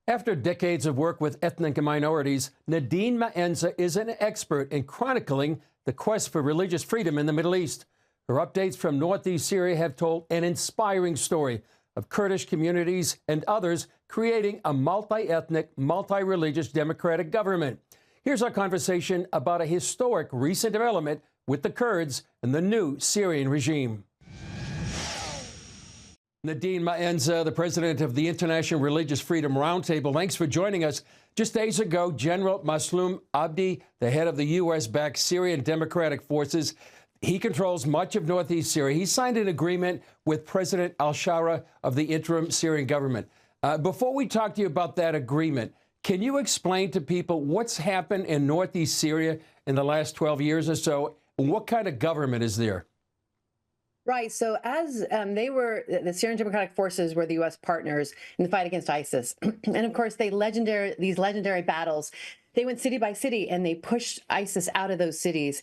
After decades of work with ethnic minorities, Nadine Maenza is an expert in chronicling the quest for religious freedom in the Middle East. Her updates from northeast Syria have told an inspiring story of Kurdish communities and others creating a multi-ethnic, multi-religious democratic government. Here's our conversation about a historic recent development with the Kurds and the new Syrian regime. Nadine Maenza, the president of the International Religious Freedom Roundtable, thanks for joining us. Just days ago, General Maslum Abdi, the head of the U.S.-backed Syrian Democratic Forces, he controls much of northeast Syria. He signed an agreement with President al-Shara of the interim Syrian government. Before we talk to you about that agreement, can you explain to people what's happened in northeast Syria in the last 12 years or so? And what kind of government is there? Right. So as the Syrian Democratic Forces were the U.S. partners in the fight against ISIS. And of course, these legendary battles, they went city by city and they pushed ISIS out of those cities.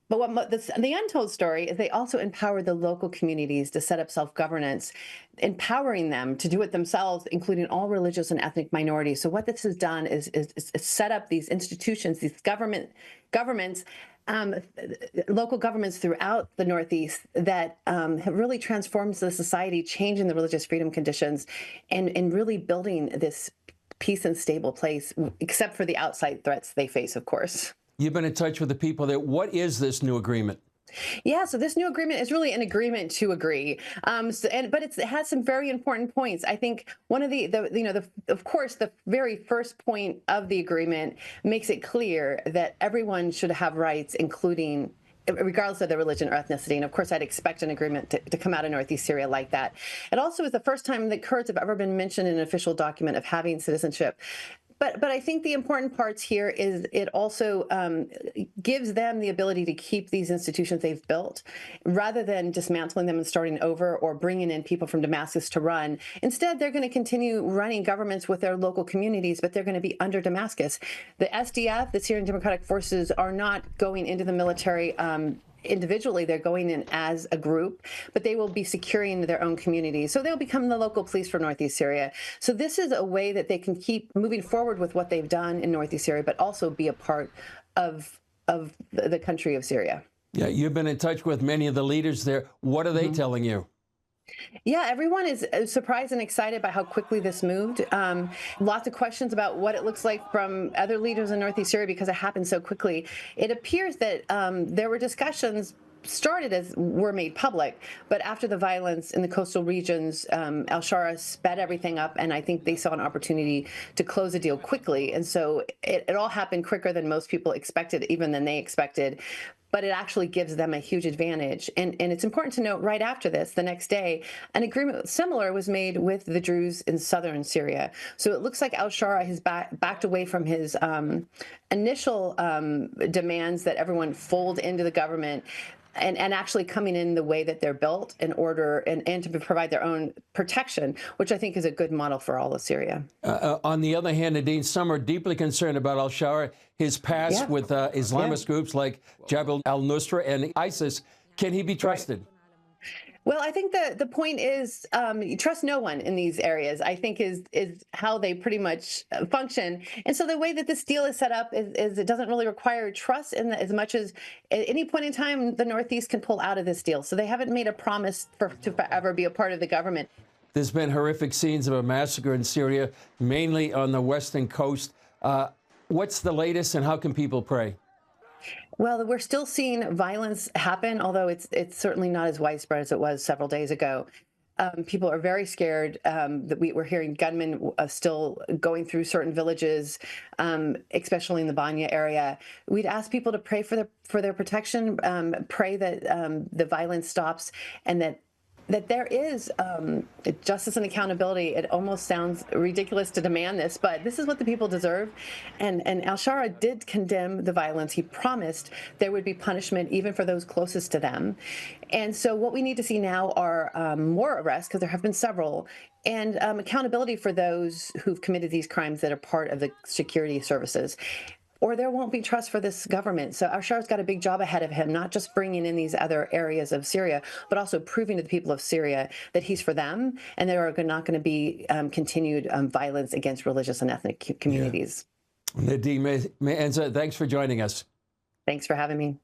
But the untold story is they also empowered the local communities to set up self-governance, empowering them to do it themselves, including all religious and ethnic minorities. So what this has done is set up these institutions, these governments, local governments throughout the Northeast that have really transformed the society, changing the religious freedom conditions, and really building this peace and stable place, except for the outside threats they face, of course. You've been in touch with the people there. What is this new agreement? Yeah, so this new agreement is really an agreement to agree, but it has some very important points. I think one of of course, the very first point of the agreement makes it clear that everyone should have rights, including regardless of their religion or ethnicity. And of course, I'd expect an agreement to come out of northeast Syria like that. It also is the first time that Kurds have ever been mentioned in an official document of having citizenship. But I think the important parts here is it also gives them the ability to keep these institutions they've built rather than dismantling them and starting over or bringing in people from Damascus to run. Instead, they're going to continue running governments with their local communities, but they're going to be under Damascus. The SDF, the Syrian Democratic Forces, are not going into the military individually. They're going in as a group, but they will be securing their own communities. So they'll become the local police for northeast Syria. So this is a way that they can keep moving forward with what they've done in northeast Syria, but also be a part of the country of Syria. Yeah, you've been in touch with many of the leaders there. What are they telling you? Yeah, everyone is surprised and excited by how quickly this moved. Lots of questions about what it looks like from other leaders in northeast Syria because it happened so quickly. It appears that there were discussions were made public, but after the violence in the coastal regions, al-Shara sped everything up, and I think they saw an opportunity to close the deal quickly. And so it all happened quicker than most people expected, even than they expected. But it actually gives them a huge advantage. And it's important to note right after this, the next day, an agreement similar was made with the Druze in southern Syria. So it looks like al-Shara has backed away from his initial demands that everyone fold into the government and actually coming in the way that they're built in order and to provide their own protection, which I think is a good model for all of Syria. On the other hand, Nadine, some are deeply concerned about al-Shara, his past with Islamist groups like Jabhat al-Nusra and ISIS. Can he be trusted? Right. Well, I think the point is you trust no one in these areas, I think is how they pretty much function. And so the way that this deal is set up is it doesn't really require trust as much as at any point in time the Northeast can pull out of this deal. So they haven't made a promise to forever be a part of the government. There's been horrific scenes of a massacre in Syria, mainly on the western coast. What's the latest and how can people pray? Well, we're still seeing violence happen, although it's certainly not as widespread as it was several days ago. People are very scared that we're hearing gunmen still going through certain villages, especially in the Banya area. We'd ask people to pray for their protection, pray that the violence stops, and that there is justice and accountability. It almost sounds ridiculous to demand this, but this is what the people deserve. And al-Shara did condemn the violence. He promised there would be punishment even for those closest to them. And so what we need to see now are more arrests, because there have been several, and accountability for those who've committed these crimes that are part of the security services. or there won't be trust for this government. So Ashar's got a big job ahead of him, not just bringing in these other areas of Syria, but also proving to the people of Syria that he's for them, and there are not going to be continued violence against religious and ethnic communities. Nadine Maenza, thanks for joining us. Thanks for having me.